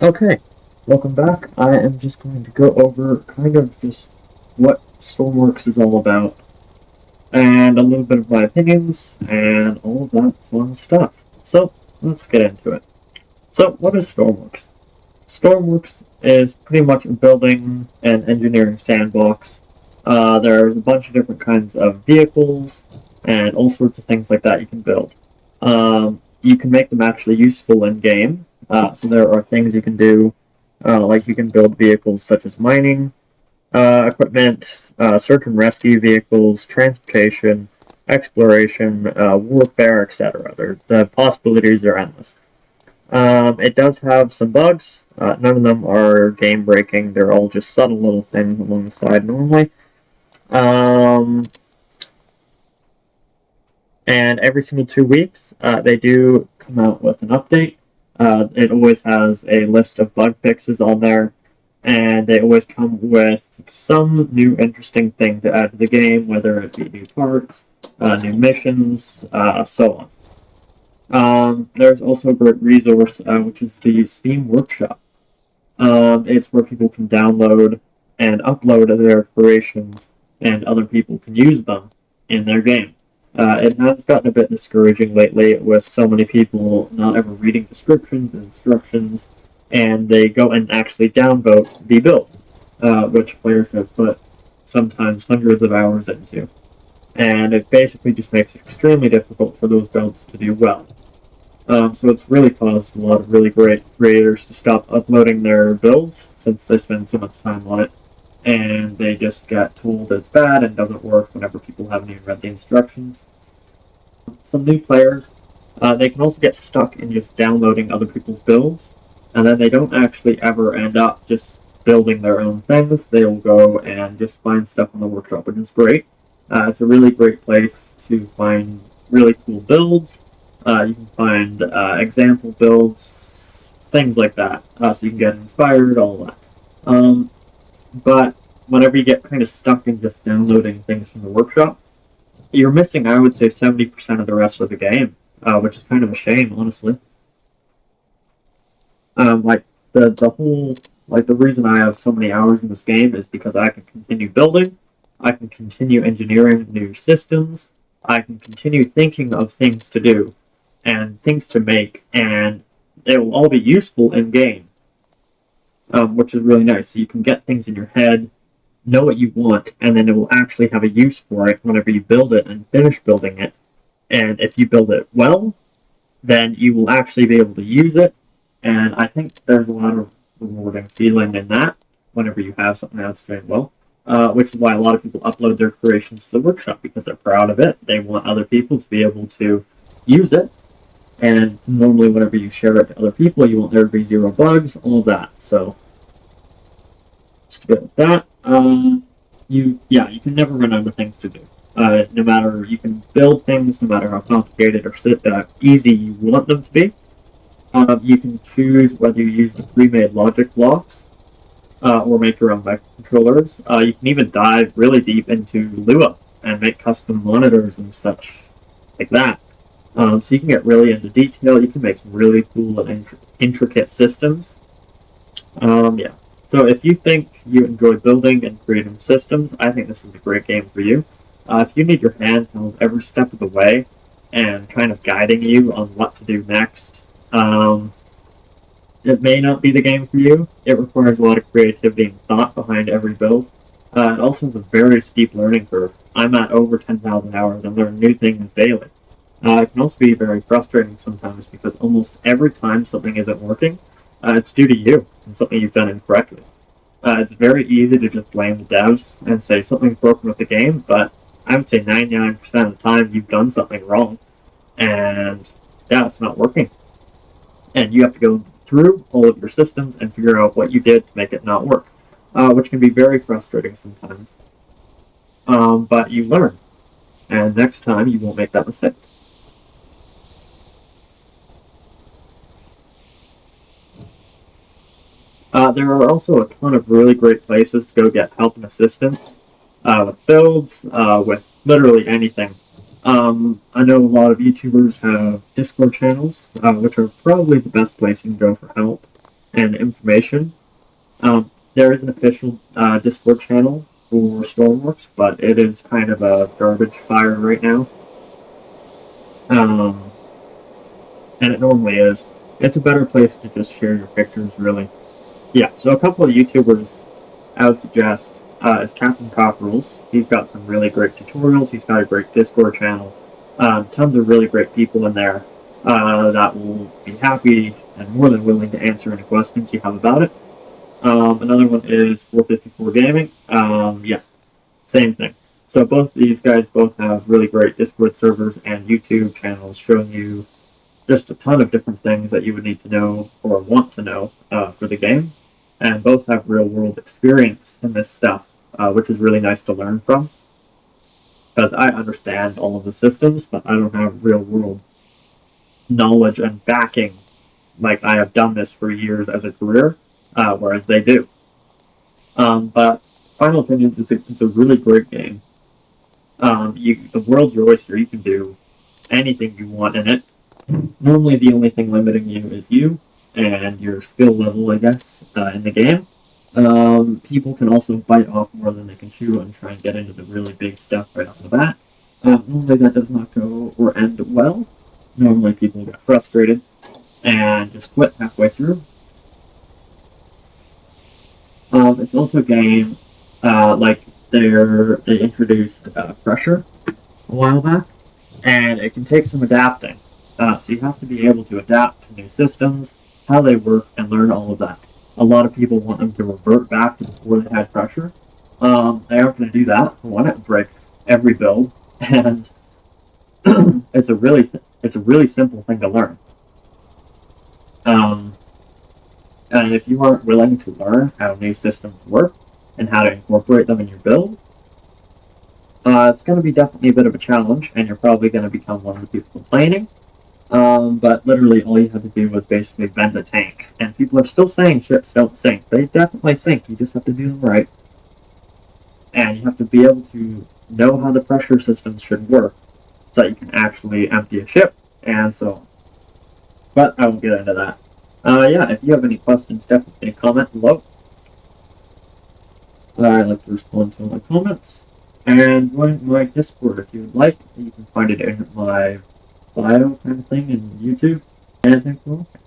Okay, welcome back. I am just going to go over kind of just what Stormworks is all about, and a little bit of my opinions, and all of that fun stuff. So, let's get into it. So, what is Stormworks? Stormworks is pretty much a building and engineering sandbox. There's a bunch of different kinds of vehicles, and all sorts of things like that you can build. You can make them actually useful in game. So there are things you can do, like you can build vehicles such as mining equipment, search and rescue vehicles, transportation, exploration, warfare, etc. The possibilities are endless. It does have some bugs. None of them are game breaking. They're all just subtle little things along the side normally. Um, and every single 2 weeks, they do come out with an update. It always has a list of bug fixes on there, and they always come with some new interesting thing to add to the game, whether it be new parts, new missions, so on. There's also a great resource, which is the Steam Workshop. It's where people can download and upload their creations, and other people can use them in their game. It has gotten a bit discouraging lately with so many people not ever reading descriptions and instructions, and they go and actually downvote the build, which players have put sometimes hundreds of hours into. And it basically just makes it extremely difficult for those builds to do well. So it's really caused a lot of really great creators to stop uploading their builds since they spend so much time on it, and they just get told it's bad and doesn't work whenever people haven't even read the instructions. Some new players, they can also get stuck in just downloading other people's builds, and then they don't actually ever end up just building their own things. They'll go and just find stuff on the workshop, which is great. It's a really great place to find really cool builds. You can find example builds, things like that, so you can get inspired, all that. But whenever you get kind of stuck in just downloading things from the workshop, you're missing, I would say, 70% of the rest of the game, which is kind of a shame, honestly. Like the whole the reason I have so many hours in this game is because I can continue building, I can continue engineering new systems, I can continue thinking of things to do and things to make, and it will all be useful in game, which is really nice. So you can get things in your head, know what you want, and then it will actually have a use for it whenever you build it and finish building it. And if you build it well, then you will actually be able to use it. And I think there's a lot of rewarding feeling in that whenever you have something that's doing well. Which is why a lot of people upload their creations to the workshop, because they're proud of it. They want other people to be able to use it. And normally whenever you share it to other people, you want there to be zero bugs, all of that. So just a bit with that. You can never run out of things to do. No matter, you can build things no matter how complicated or easy you want them to be. You can choose whether you use the pre-made logic blocks or make your own microcontrollers. You can even dive really deep into Lua and make custom monitors and such like that. So you can get really into detail. You can make some really cool and intricate systems. Yeah. So if you think you enjoy building and creating systems, I think this is a great game for you. If you need your hand held every step of the way and kind of guiding you on what to do next, it may not be the game for you. It requires a lot of creativity and thought behind every build. It also has a very steep learning curve. I'm at over 10,000 hours and learn new things daily. It can also be very frustrating sometimes because almost every time something isn't working, it's due to you and something you've done incorrectly. It's very easy to just blame the devs and say something's broken with the game, but I would say 99% of the time you've done something wrong, and yeah, it's not working. And you have to go through all of your systems and figure out what you did to make it not work, which can be very frustrating sometimes. But you learn, and next time you won't make that mistake. There are also a ton of really great places to go get help and assistance with builds, with literally anything. I know a lot of YouTubers have Discord channels, which are probably the best place you can go for help. and information. There is an official Discord channel for Stormworks, but it is kind of a garbage fire right now. And it normally is. It's a better place to just share your pictures, really. Yeah, so a couple of YouTubers I would suggest is Captain Cockerels. He's got some really great tutorials. He's got a great Discord channel. Tons of really great people in there that will be happy and more than willing to answer any questions you have about it. Another one is 454 Gaming. Yeah, same thing. So both these guys both have really great Discord servers and YouTube channels showing you just a ton of different things that you would need to know or want to know for the game. And both have real world experience in this stuff, which is really nice to learn from. Because I understand all of the systems, but I don't have real world knowledge and backing. Like I have done this for years as a career, whereas they do. But Final Opinions, it's a really great game. The world's your oyster. You can do anything you want in it. Normally, the only thing limiting you is you and your skill level, I guess, in the game. People can also bite off more than they can chew and try and get into the really big stuff right off the bat. Normally, that does not go or end well. Normally, people get frustrated and just quit halfway through. It's also a game like they introduced pressure a while back, and it can take some adapting. So you have to be able to adapt to new systems, how they work, and learn all of that. A lot of people want them to revert back to before they had pressure. They aren't going to do that. They want to break every build, and it's a really simple thing to learn. And if you aren't willing to learn how new systems work and how to incorporate them in your build, it's going to be definitely a bit of a challenge, and you're probably going to become one of the people complaining. But literally all you have to do was basically bend a tank. And people are still saying ships don't sink. They definitely sink. You just have to do them right. And you have to be able to know how the pressure systems should work so that you can actually empty a ship and so on. But I won't get into that. Yeah, if you have any questions, definitely comment below. I'd like to respond to all my comments. And join my Discord if you would like. You can find it in my bio kind of thing in YouTube. And thanks for watching.